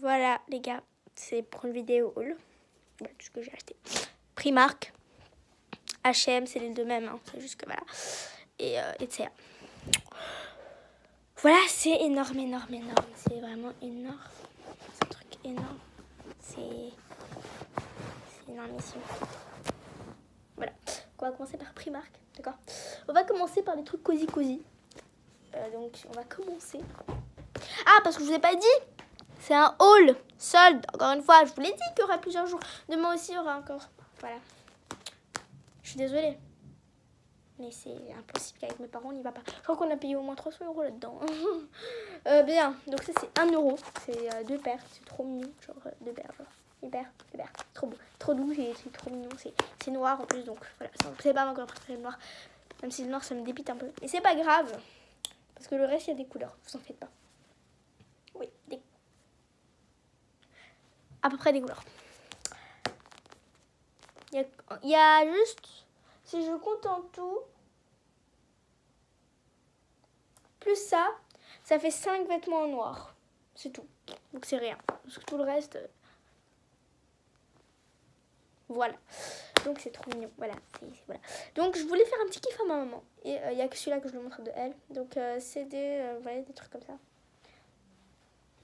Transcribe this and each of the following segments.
Voilà les gars, c'est pour une vidéo haul. Voilà tout ce que j'ai acheté. Primark, H&M, c'est les deux mêmes, hein. C'est juste que voilà. Et etc. Voilà, c'est énorme, énorme, énorme. C'est vraiment énorme. C'est un truc énorme. C'est énormissime. Voilà. On va commencer par Primark, d'accord? On va commencer par les trucs cosy. Donc, on va commencer. Ah, parce que je vous ai pas dit, c'est un haul solde. Encore une fois, je vous l'ai dit qu'il y aura plusieurs jours. Demain aussi, il y aura encore. Voilà. Je suis désolée. Mais c'est impossible qu'avec mes parents, on n'y va pas. Je crois qu'on a payé au moins 300 € là-dedans. Bien. Donc, ça, c'est 1 €. C'est 2 paires. C'est trop mignon. Genre, 2 paires. Genre, une paire, 2 paires. Trop beau. Trop doux. C'est trop mignon. C'est noir en plus. Donc, voilà. C'est pas ma couleur préférée, le noir. Même si le noir, ça me dépite un peu. Et c'est pas grave. Parce que le reste, il y a des couleurs. Vous en faites pas. Oui, à peu près des couleurs. Il y a juste, si je compte en tout, plus ça fait 5 vêtements en noir. C'est tout. Donc c'est rien. Parce que tout le reste, voilà. Donc c'est trop mignon. Voilà, voilà. Donc je voulais faire un petit kiff à ma maman. Et il n'y a que celui-là que je lui montre de elle. Donc c'est des trucs comme ça.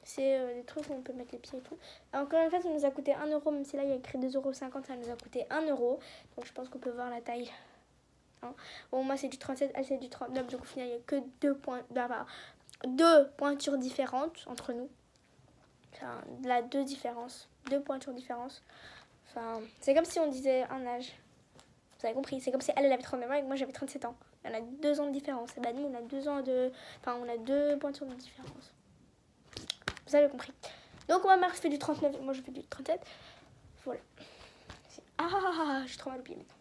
C'est des trucs où on peut mettre les pieds et tout. Encore une fois, ça nous a coûté 1 €. Même si là, il y a écrit 2,50 €, ça nous a coûté 1 €. Donc, je pense qu'on peut voir la taille. Hein. Bon, moi, c'est du 37, elle, c'est du 39. Donc, au final, il n'y a que deux pointures différentes entre nous. Enfin, là, deux différences. 2 pointures différentes. Enfin, c'est comme si on disait un âge. Vous avez compris. C'est comme si elle avait 39 ans et que moi, j'avais 37 ans. On a 2 ans de différence. Et bah, nous, on a 2 ans de... Enfin, on a 2 pointures de différence. Vous avez compris. Donc ma mère fait du 39 et moi je fais du 37. Voilà. Ah, j'ai trop mal au pied maintenant.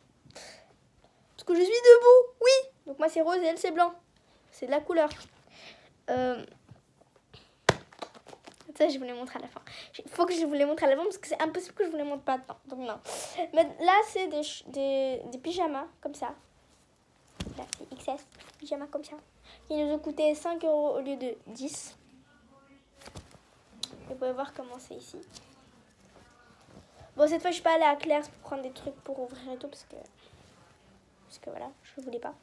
Parce que je suis debout, oui. Donc moi c'est rose et elle c'est blanc. C'est de la couleur. Ça je vous les montre à la fin. Il faut que je vous les montre à la fin parce que c'est impossible que je vous les montre pas dedans. Donc non. Mais là c'est des pyjamas comme ça. Là c'est XS. Pyjamas comme ça. Qui nous ont coûté 5 € au lieu de 10. Vous pouvez voir comment c'est ici. Bon, cette fois, je suis pas allée à Claire's pour prendre des trucs pour ouvrir et tout. Parce que voilà, je voulais pas.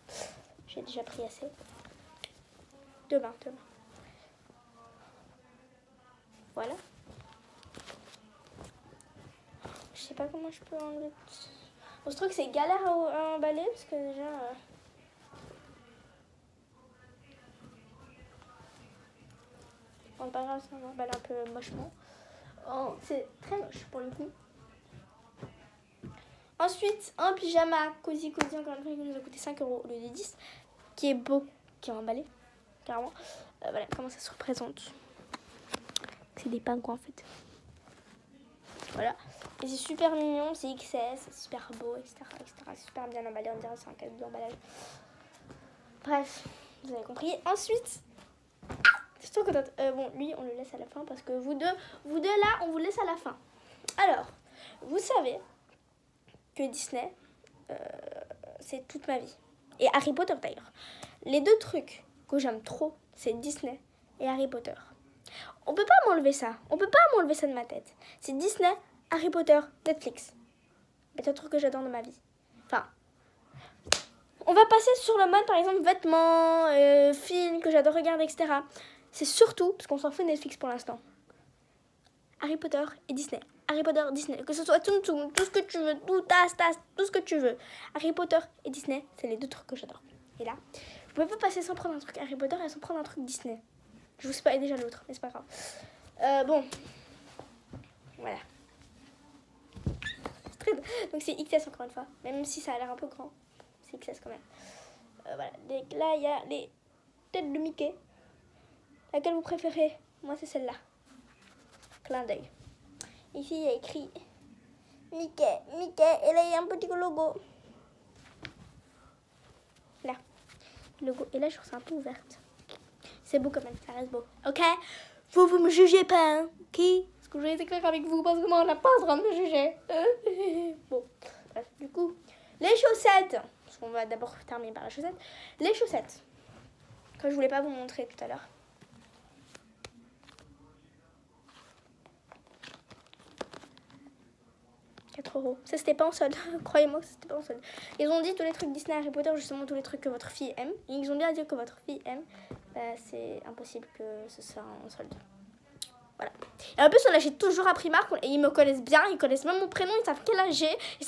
J'ai déjà pris assez. Demain. Voilà. Je sais pas comment je peux enlever. Bon, ce truc, c'est galère à emballer. Parce que déjà... Bon, pas grave, ça m'emballe un peu mochement. Oh, c'est très moche pour le coup. Ensuite, un pyjama cosy, encore une fois, qui nous a coûté 5 € au lieu de 10. Qui est beau, qui est emballé, carrément. Voilà comment ça se représente. C'est des pingouins en fait. Voilà. Et c'est super mignon, c'est XS, c'est super beau, etc. C'est super bien emballé, on dirait que c'est un cadeau d'emballage. Bref, vous avez compris. Ensuite, je suis trop contente. Bon, lui, on le laisse à la fin parce que vous deux là, on vous laisse à la fin. Alors, vous savez que Disney, c'est toute ma vie. Et Harry Potter d'ailleurs. Les deux trucs que j'aime trop, c'est Disney et Harry Potter. On peut pas m'enlever ça. On peut pas m'enlever ça de ma tête. C'est Disney, Harry Potter, Netflix. C'est un truc que j'adore dans ma vie. Enfin, on va passer sur le mode, par exemple, vêtements, films que j'adore regarder, etc. C'est surtout, parce qu'on s'en fout de Netflix pour l'instant, Harry Potter et Disney. Harry Potter, Disney. Que ce soit tout ce que tu veux, tout ce que tu veux. Harry Potter et Disney, c'est les deux trucs que j'adore. Et là, je pouvais pas passer sans prendre un truc Harry Potter et sans prendre un truc Disney. Je vous spoil déjà l'autre, mais c'est pas grave. Bon. Voilà. Donc c'est XS encore une fois. Même si ça a l'air un peu grand. C'est XS quand même. Voilà. Donc, là, il y a les têtes de Mickey. Laquelle vous préférez? Moi, c'est celle-là. Clin d'œil. Ici, il y a écrit Mickey. Et là, il y a un petit logo. Là. Le logo. Et là, je trouve ça un peu ouverte. C'est beau quand même, ça reste beau. Ok? Vous me jugez pas, hein? Ok? Parce que je vais être clair avec vous, parce que moi, on n'a pas le droit de me juger. Bon, bref, du coup, les chaussettes. Parce qu'on va d'abord terminer par les chaussettes. Les chaussettes, que je voulais pas vous montrer tout à l'heure. 4 €. Ça, c'était pas en solde. Croyez-moi que c'était pas en solde. Ils ont dit tous les trucs Disney, Harry Potter, justement tous les trucs que votre fille aime. Et ils ont bien dit que votre fille aime. C'est impossible que ce soit en solde. Voilà. Et en plus, on achète toujours à Primark. Et ils me connaissent bien. Ils connaissent même mon prénom. Ils savent quel âge j'ai. Ils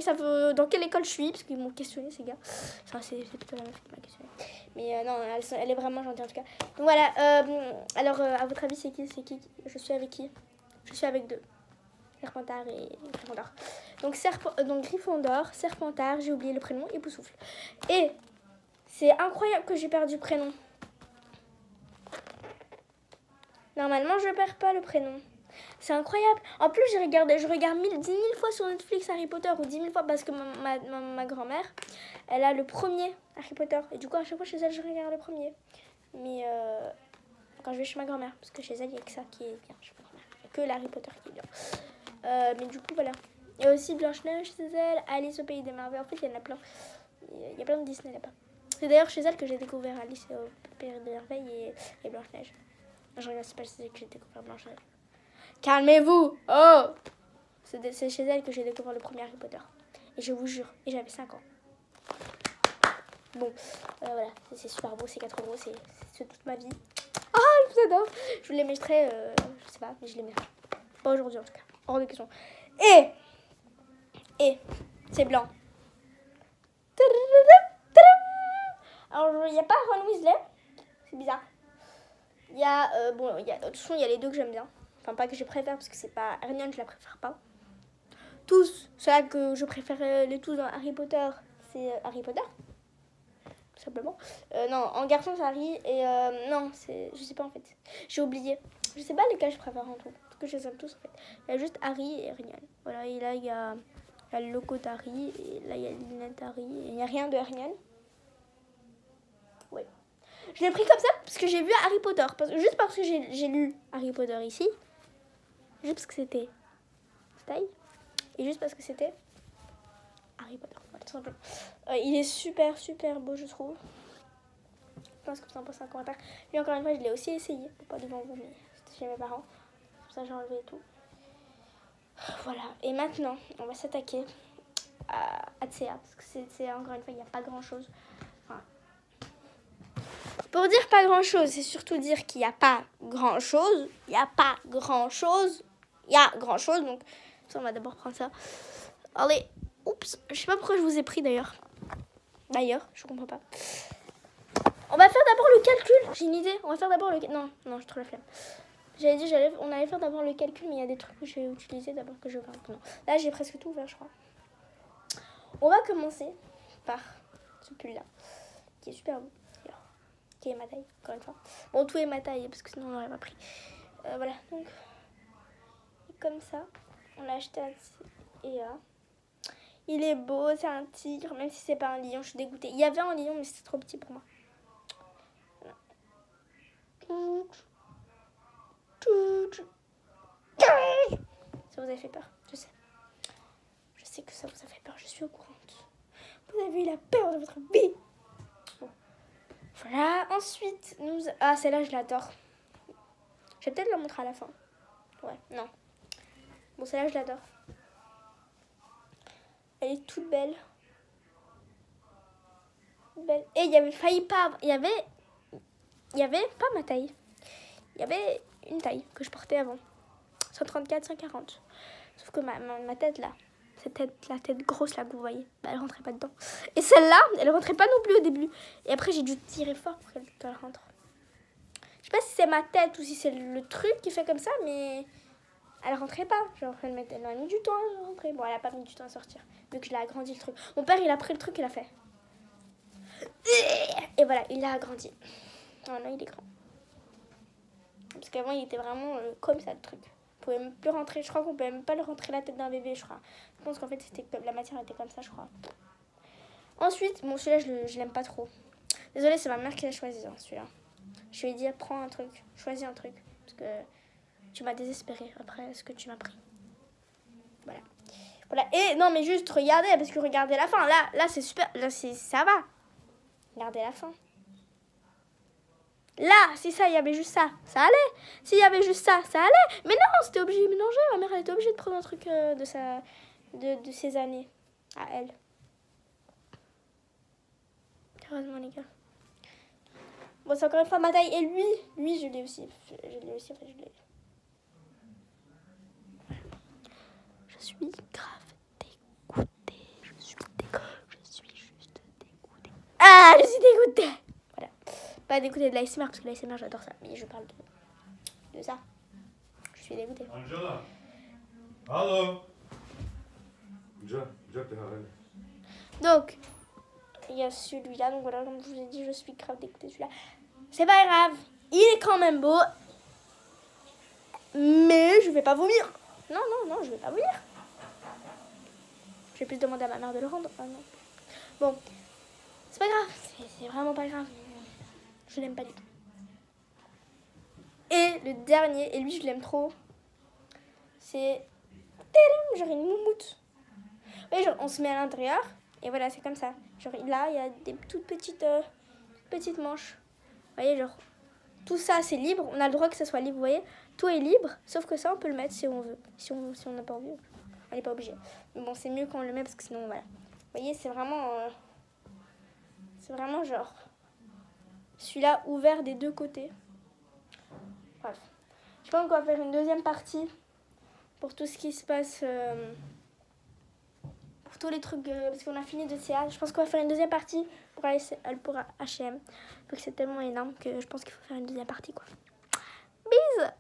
savent dans quelle école je suis. Parce qu'ils m'ont questionné, ces gars. Enfin, c'est plutôt la meuf qui m'a questionné. Mais non, elle est vraiment gentille en tout cas. Donc voilà. Alors, à votre avis, c'est qui? Je suis avec qui? Je suis avec 2. Serpentard et Gryffondor. Donc Gryffondor, Serpentard, j'ai oublié le prénom, et Époustoufle. Et c'est incroyable que j'ai perdu le prénom. Normalement, je perds pas le prénom. C'est incroyable. En plus, je regarde 10 000 fois sur Netflix Harry Potter, ou 10 000 fois parce que ma grand-mère, elle a le premier Harry Potter. Et du coup, à chaque fois chez elle, je regarde le premier. Mais quand je vais chez ma grand-mère, parce que chez elle, il n'y a que ça qui est bien chez ma grand-mère. Il n'y a que l'Harry Potter qui est bien. Mais du coup, voilà. Il y a aussi Blanche-Neige chez elle, Alice au Pays des Merveilles. En fait, il y en a plein. Il y a plein de Disney là-bas. C'est d'ailleurs chez elle que j'ai découvert Alice au Pays des Merveilles et Blanche-Neige. Je regarde, c'est pas chez elle que j'ai découvert Blanche-Neige. Calmez-vous! Oh! C'est chez elle que j'ai découvert le premier Harry Potter. Et je vous jure, et j'avais 5 ans. Bon, voilà, c'est super beau, c'est 4 €, c'est toute ma vie. Ah, je vous adore! Je vous les mettrai, je sais pas, mais je les mettrai. Pas aujourd'hui en tout cas, hors de question. Et c'est blanc. Alors, il n'y a pas Ron Weasley, c'est bizarre. Il y a, de toute façon, il y a les 2 que j'aime bien. Enfin, pas que je préfère, parce que c'est pas... Hermione, je la préfère pas. Tous, ceux que je préfère les tous dans Harry Potter, c'est Harry Potter. Tout simplement. Non, en garçon, c'est Harry. Et non, c'est... Je sais pas, en fait. J'ai oublié. Je sais pas lesquels je préfère en tout. Parce que je les aime tous, en fait. Il y a juste Harry et Hermione. Voilà, et là, il y a le logo d'Harry. Et là, il y a les lunettes d'Harry. Et il n'y a rien de Hermione. Oui. Je l'ai pris comme ça parce que j'ai vu Harry Potter. Juste parce que j'ai lu Harry Potter ici. Juste parce que c'était taille. Et juste parce que c'était Harry Potter. Voilà, tout simplement. Il est super, super beau, je trouve. Je pense que vous en pensez en commentaire. Lui, encore une fois, je l'ai aussi essayé. Pas devant vous, mais c'était chez mes parents. Pour ça, j'ai enlevé et tout. Voilà. Et maintenant, on va s'attaquer à Théa. Parce que c'est encore une fois, il n'y a pas grand-chose. Enfin, pour dire pas grand-chose, c'est surtout dire qu'il n'y a pas grand-chose. Il n'y a pas grand-chose. Il y a grand-chose. Donc, ça, on va d'abord prendre ça. Allez. Oups. Je sais pas pourquoi je vous ai pris d'ailleurs. Je comprends pas. On va faire d'abord le calcul. J'ai une idée. On va faire d'abord le... Non, j'ai trop la flemme. J'avais dit on allait faire d'abord le calcul, mais il y a des trucs que j'ai utilisés d'abord que je vais faire. Non. Là, j'ai presque tout ouvert, je crois. On va commencer par ce pull-là, qui est super beau, d'ailleurs. Qui est ma taille, encore une fois. Bon, tout est ma taille, parce que sinon, on l'aurait pas pris. Voilà, donc, comme ça, on l'a acheté à Théa. Il est beau, c'est un tigre, même si c'est pas un lion, je suis dégoûtée. Il y avait un lion, mais c'était trop petit pour moi. Ça vous a fait peur, je sais. Je sais que ça vous a fait peur, je suis au courant. Vous avez eu la peur de votre vie. Bon. Voilà, ensuite, Ah, celle-là, je l'adore. Je vais peut-être la montrer à la fin. Ouais, non. Bon, celle-là, je l'adore. Elle est toute belle. Et il y avait failli pas... Il y avait pas ma taille. Il y avait une taille que je portais avant. 134, 140. Sauf que ma tête, là, la tête grosse, là, que vous voyez, bah, elle rentrait pas dedans. Et celle-là, elle rentrait pas non plus au début. Et après, j'ai dû tirer fort pour qu'elle rentre. Je sais pas si c'est ma tête ou si c'est le truc qui fait comme ça, mais elle rentrait pas. Genre, elle a mis du temps à rentrer. Bon, elle a pas mis du temps à sortir, vu que je l'ai agrandi le truc. Mon père, il a pris le truc, il a fait. Et voilà, il l'a agrandi. Maintenant, il est grand. Parce qu'avant, il était vraiment comme ça, le truc. On pouvait même plus rentrer. Je crois qu'on pouvait même pas le rentrer la tête d'un bébé, je crois. Je pense qu'en fait, la matière était comme ça, je crois. Ensuite, bon, celui-là, je l'aime pas trop. Désolée, c'est ma mère qui l'a choisi, hein, celui-là. Je lui ai dit, prends un truc, choisis un truc. Parce que tu m'as désespérée après ce que tu m'as pris. Voilà. Voilà. Et non, mais juste regardez, parce que regardez la fin. Là c'est super. Là, ça va. Regardez la fin. Là, si ça, il y avait juste ça, ça allait. S'il y avait juste ça, ça allait. Mais non, c'était obligé de mélanger. Ma mère, elle était obligée de prendre un truc de sa de ces années à elle. Heureusement, les gars. Bon, c'est encore une fois ma taille. Et lui, je l'ai aussi. Je l'ai aussi, en fait, je l'ai. Je suis grave dégoûtée. Je suis juste dégoûtée. Ah, je suis dégoûtée. Voilà. Pas dégoûtée de l'ASMR, parce que l'ASMR, j'adore ça. Mais je parle de ça. Je suis dégoûtée. Angela. Allô. Donc, il y a celui-là. Donc voilà, comme je vous ai dit, je suis grave dégoûtée de celui-là. C'est pas grave. Il est quand même beau. Mais je vais pas vomir. Non, je vais pas vomir. Je vais plus demander à ma mère de le rendre. Ah, non. Bon, c'est pas grave. C'est vraiment pas grave. Je l'aime pas du tout. Et le dernier, et lui je l'aime trop, c'est genre une moumoute. Oui, genre on se met à l'intérieur et voilà, c'est comme ça. Genre là, il y a des toutes petites manches. Vous voyez, genre tout ça c'est libre. On a le droit que ça soit libre, vous voyez. Tout est libre, sauf que ça on peut le mettre si on veut. Si on n'a pas envie, on n'est pas obligé. Mais bon, c'est mieux quand on le met parce que sinon voilà. Vous voyez, c'est vraiment genre celui-là ouvert des deux côtés. Bref. Je pense qu'on va faire une deuxième partie pour tout ce qui se passe, pour tous les trucs, parce qu'on a fini de CA. Je pense qu'on va faire une deuxième partie pour H&M. Donc c'est tellement énorme que je pense qu'il faut faire une deuxième partie, quoi. Bisous!